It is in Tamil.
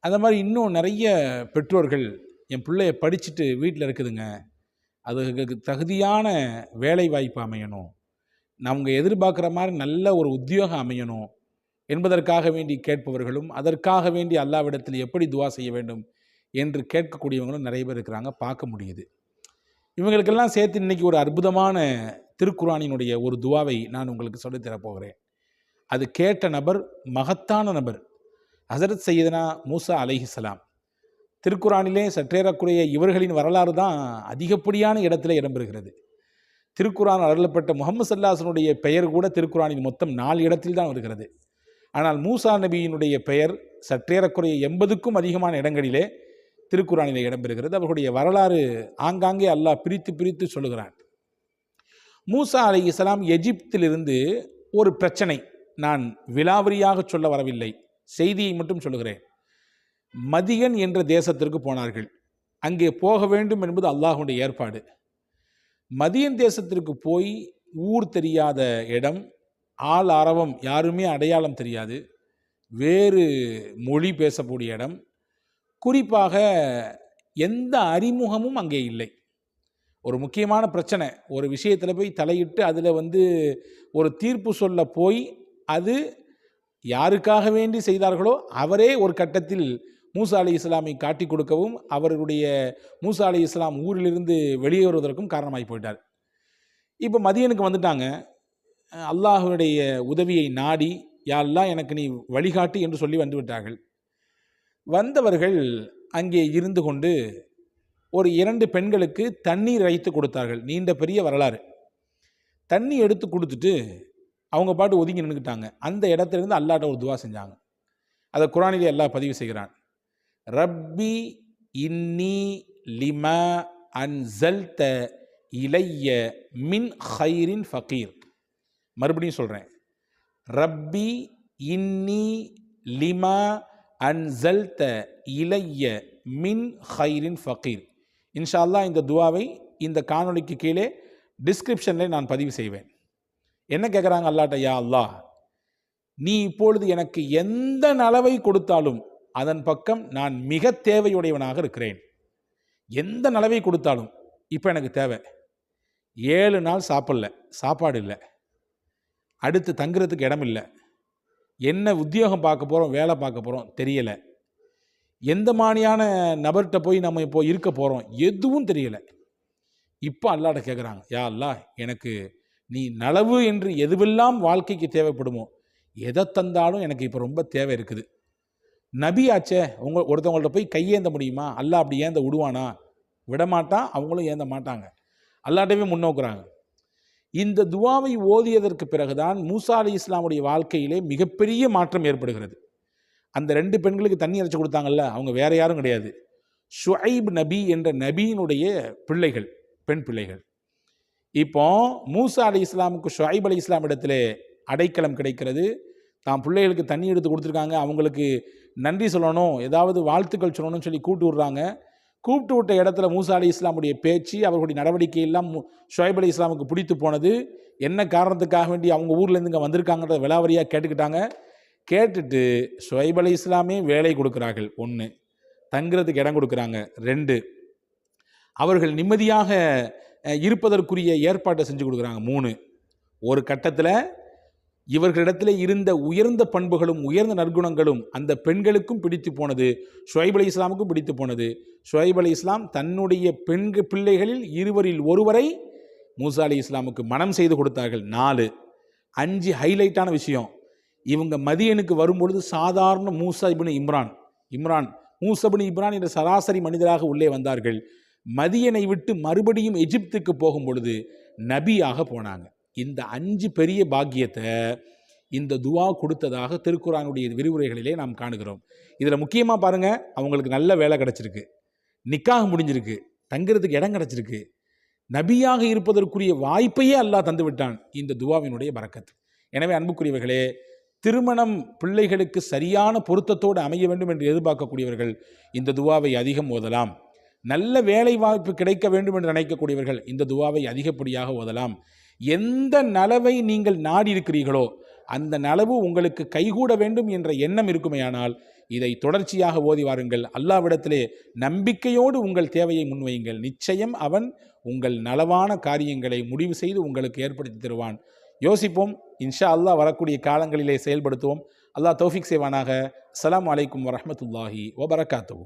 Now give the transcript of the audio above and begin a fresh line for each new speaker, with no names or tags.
அந்த மாதிரி இன்னும் நிறைய பெற்றோர்கள், என் பிள்ளைய படிச்சுட்டு வீட்டில் இருக்குதுங்க, அதுக்கு தகுதியான வேலை வாய்ப்பு அமையணும், அவங்க எதிர்பார்க்குற மாதிரி நல்ல ஒரு உத்தியோகம் அமையணும் என்பதற்காக வேண்டி கேட்பவர்களும், அதற்காக வேண்டி அல்லாஹ்விடத்தில் எப்படி துவா செய்ய வேண்டும் என்று கேட்கக்கூடியவங்களும் நிறைய பேர் இருக்கிறாங்க, பார்க்க முடியுது. இவங்களுக்கெல்லாம் சேர்த்து இன்றைக்கி ஒரு அற்புதமான திருக்குர்ஆனினுடைய ஒரு துவாவை நான் உங்களுக்கு சொல்லித்தரப் போகிறேன். அது கேட்ட நபர் மகத்தான நபர், ஹஸரத் சையதுனா மூசா அலைஹிஸ்ஸலாம். திருக்குர்ஆனிலே சற்றேறக்குறைய இவர்களின் வரலாறு தான் அதிகப்படியான இடத்துல இடம்பெறுகிறது. திருக்குர்ஆன் அருளப்பட்ட முஹம்மது ஸல்லல்லாஹு அலைஹி வஸல்லம் பெயர் கூட திருக்குர்ஆனில் மொத்தம் 4 இடத்தில் தான் வருகிறது. ஆனால் மூசா நபியினுடைய பெயர் சற்றேறக்குறைய 80க்கும் அதிகமான இடங்களிலே திருக்குர்ஆனிலே இடம்பெறுகிறது. அவர்களுடைய வரலாறு ஆங்காங்கே அல்லாஹ் பிரித்து பிரித்து சொல்லுகிறான். மூசா அலைஹிஸ்ஸலாம் எகிப்திலிருந்து ஒரு பிரச்சனை, நான் விலாவரியாக சொல்ல வரவில்லை, செய்தியை மட்டும் சொல்லுகிறேன். மதியன் என்ற தேசத்திற்கு போனார்கள். அங்கே போக வேண்டும் என்பது அல்லாஹ்வுடைய ஏற்பாடு. மதியன் தேசத்திற்கு போய் ஊர் தெரியாத இடம், ஆள் அரவம் யாருமே அடையாளம் தெரியாது, வேறு மொழி பேசக்கூடிய இடம், குறிப்பாக எந்த அறிமுகமும் அங்கே இல்லை. ஒரு முக்கியமான பிரச்சனை, ஒரு விஷயத்தில் போய் தலையிட்டு அதில் ஒரு தீர்ப்பு சொல்ல போய் அது யாருக்காக வேண்டி செய்தார்களோ அவரே ஒரு கட்டத்தில் மூசா அலைஹிஸ்ஸலாமை காட்டி கொடுக்கவும் அவருடைய மூசா அலைஹிஸ்ஸலாம் ஊரிலிருந்து வெளியேறுவதற்கும் காரணமாகி போயிட்டார். இப்போ மதியனுக்கு வந்துட்டாங்க. அல்லாஹுடைய உதவியை நாடி, யா அல்லாஹ் எனக்கு நீ வழிகாட்டி என்று சொல்லி வந்து விட்டார்கள். வந்தவர்கள் அங்கே இருந்து கொண்டு ஒரு 2 பெண்களுக்கு தண்ணீர் வைத்து கொடுத்தார்கள். நீண்ட பெரிய வரலாறு. தண்ணி எடுத்து கொடுத்துட்டு அவங்க பாட்டு ஒதுங்கி நின்றுக்கிட்டாங்க. அந்த இடத்துலேருந்து அல்லாஹ்ட்ட ஒரு துவா செஞ்சாங்க. அதை குர்ஆனிலே அல்லாஹ் பதிவு செய்கிறான். ரப்பி இன்னி லிமா அன்ஸல்த இலைய மின் ஹைரின் ஃபகீர். மறுபடியும் சொல்கிறேன், ரப்பி இன்னி லிமா அன்ஸல்த இலைய மின் ஹைரின் ஃபகீர். இன்ஷா அல்லாஹ் இந்த துவாவை இந்த காணொளிக்கு கீழே டிஸ்கிரிப்ஷனில் நான் பதிவு செய்வேன். என்ன கேட்குறாங்க அல்லாஹ்ட்ட, யா அல்லாஹ் நீ இப்பொழுது எனக்கு எந்த நலவை கொடுத்தாலும் அதன் பக்கம் நான் மிக தேவையுடையவனாக இருக்கிறேன். எந்த நலவை கொடுத்தாலும் இப்போ எனக்கு தேவை. 7 நாள் சாப்பிடல, சாப்பாடு இல்லை, அடுத்து தங்குறதுக்கு இடம் இல்லை, என்ன உத்தியோகம் பார்க்க போகிறோம், வேலை பார்க்க போகிறோம் தெரியலை, எந்த மாதிரியான நபர்கிட்ட போய் நம்ம இப்போ இருக்க போகிறோம் எதுவும் தெரியலை. இப்போ அல்லாஹ்ட்ட கேட்குறாங்க, யா அல்லாஹ் எனக்கு நீ நலவு என்று எதுவெல்லாம் வாழ்க்கைக்கு தேவைப்படுமோ எதை தந்தாலும் எனக்கு இப்போ ரொம்ப தேவை இருக்குது. நபி ஆச்சே, ஒருத்தவங்கள்ட்ட போய் கையேந்த முடியுமா? அல்லாஹ் அப்படி ஏந்த விடுவானா? விடமாட்டான், அவங்களும் ஏந்த மாட்டாங்க. அல்லாஹ்ட்டவே முன்னோக்குறாங்க. இந்த துவாவை ஓதியதற்கு பிறகுதான் மூசா அலைஹிஸ்ஸலாமுடைய வாழ்க்கையிலே மிகப்பெரிய மாற்றம் ஏற்படுகிறது. அந்த 2 பெண்களுக்கு தண்ணி இறைச்சி கொடுத்தாங்கல்ல, அவங்க வேற யாரும் கிடையாது, ஷுஐப் நபி என்ற நபியினுடைய பிள்ளைகள், பெண் பிள்ளைகள். இப்போ மூசா அலைஹிஸ்ஸலாமுக்கு ஷுஐப் அலைஹிஸ்ஸலாம் இடத்துல அடைக்கலம் கிடைக்கிறது. தான் பிள்ளைகளுக்கு தண்ணி எடுத்து கொடுத்துருக்காங்க, அவங்களுக்கு நன்றி சொல்லணும், ஏதாவது வாழ்த்துக்கள் சொல்லணும்னு சொல்லி கூப்பிட்டு விட்றாங்க. கூப்பிட்டு விட்ட இடத்துல மூசா அலைஹிஸ்ஸலாமுடைய பேச்சு, அவர்களுடைய நடவடிக்கை எல்லாம் ஷுஐப் அலைஹிஸ்ஸலாமுக்கு பிடித்து போனது. என்ன காரணத்துக்காக வேண்டி அவங்க ஊர்லேருந்து இங்கே வந்திருக்காங்கன்றத விலாவரியாக கேட்டுக்கிட்டாங்க. கேட்டுட்டு ஷுஐப் அலைஹிஸ்ஸலாமே வேலை கொடுக்குறார்கள். 1, தங்குறதுக்கு இடம் கொடுக்குறாங்க. 2, அவர்கள் நிம்மதியாக இருப்பதற்குரிய ஏற்பாட்டை செஞ்சு கொடுக்குறாங்க. 3, ஒரு கட்டத்தில் இவர்களிடத்தில் இருந்த உயர்ந்த பண்புகளும் உயர்ந்த நற்குணங்களும் அந்த பெண்களுக்கும் பிடித்து போனது, ஷுஐப் அலைஹிஸ்ஸலாமுக்கும் பிடித்து போனது. ஷுஐப் அலைஹிஸ்ஸலாம் தன்னுடைய பிள்ளைகளில் 2 ஒருவரை மூசா அலைஹிஸ்ஸலாமுக்கு மனம் செய்து கொடுத்தார்கள். 4, 5 ஹைலைட்டான விஷயம். இவங்க மதியனுக்கு வரும்பொழுது சாதாரண மூசா இப்னு இம்ரான் என்ற சராசரி மனிதராக உள்ளே வந்தார்கள். மதியனை விட்டு மறுபடியும் எகிப்துக்கு போகும் பொழுது நபியாக போனாங்க. இந்த 5 பெரிய பாக்கியத்தை இந்த துவா கொடுத்ததாக திருக்குர்ஆனுடைய விரிவுரைகளிலே நாம் காணுகிறோம். இதில் முக்கியமாக பாருங்கள், அவங்களுக்கு நல்ல வேலை கிடச்சிருக்கு, நிக்காஹ் முடிஞ்சிருக்கு, தங்குறதுக்கு இடம் கிடச்சிருக்கு, நபியாக இருப்பதற்குரிய வாய்ப்பையே அல்லாஹ் தந்து விட்டான் இந்த துவாவினுடைய பரக்கத். எனவே அன்புக்குரியவர்களே, திருமணம் பிள்ளைகளுக்கு சரியான பொருத்தத்தோடு அமைய வேண்டும் என்று எதிர்பார்க்கக்கூடியவர்கள் இந்த துவாவை அதிகம் ஓதலாம். நல்ல வேலை வாய்ப்பு கிடைக்க வேண்டும் என்று நினைக்கக்கூடியவர்கள் இந்த துவாவை அதிகப்படியாக ஓதலாம். எந்த நலவை நீங்கள் நாடி இருக்கிறீர்களோ அந்த நலவு உங்களுக்கு கைகூட வேண்டும் என்ற எண்ணம் இருக்குமேயானால் இதை தொடர்ச்சியாக ஓதி வாருங்கள். அல்லாஹ்விடத்திலே நம்பிக்கையோடு உங்கள் தேவையை முன்வையுங்கள். நிச்சயம் அவன் உங்கள் நலவான காரியங்களை முடிவு செய்து உங்களுக்கு ஏற்படுத்தி தருவான். யோசிப்போம். இன்ஷா அல்லாஹ் வரக்கூடிய காலங்களிலே செயல்படுத்துவோம். அல்லாஹ் தௌஃபீக் செய்வானாக. அஸ்ஸலாமு அலைக்கும் வரஹ்மத்துல்லாஹி வபரகாத்துஹு.